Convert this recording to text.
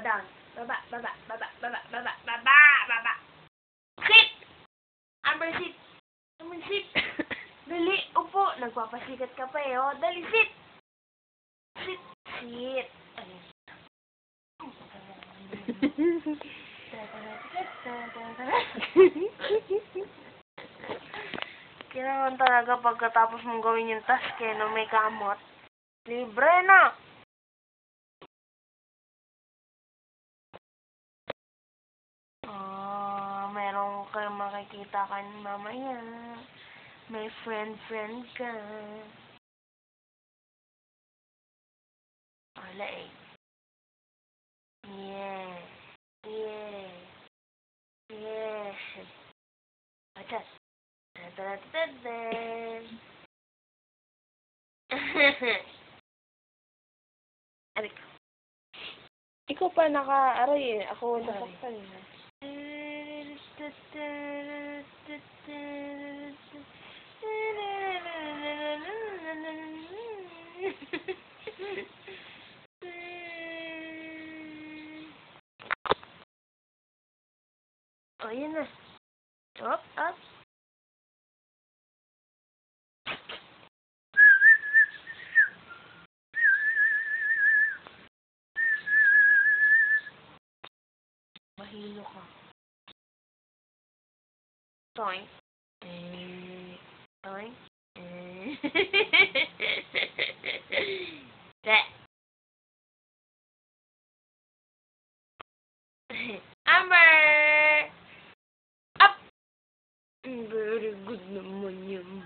down. Baba, baba, baba, baba, baba, baba, baba. Sit! Amber, sit. Amber, sit. Dali, upo. Nagpapasikat ka pa eh, oh. Dali, sit. Sit. Sit. Ayun. Kailangan talaga pagkatapos mong gawin yung task eh, no, may kamot. Libre na! Meron kayong makikita ka mamaya. May friend ka. Wala eh. Yeah. Yeah. Yes. Achas. Tadadadadad. Arik. Ikaw pa naka-aray eh. Ako nasaktan eh. Oh, yun na. Up, up. Mahilo ka. Toink. Toink. Amber! Up! Very good naman yun.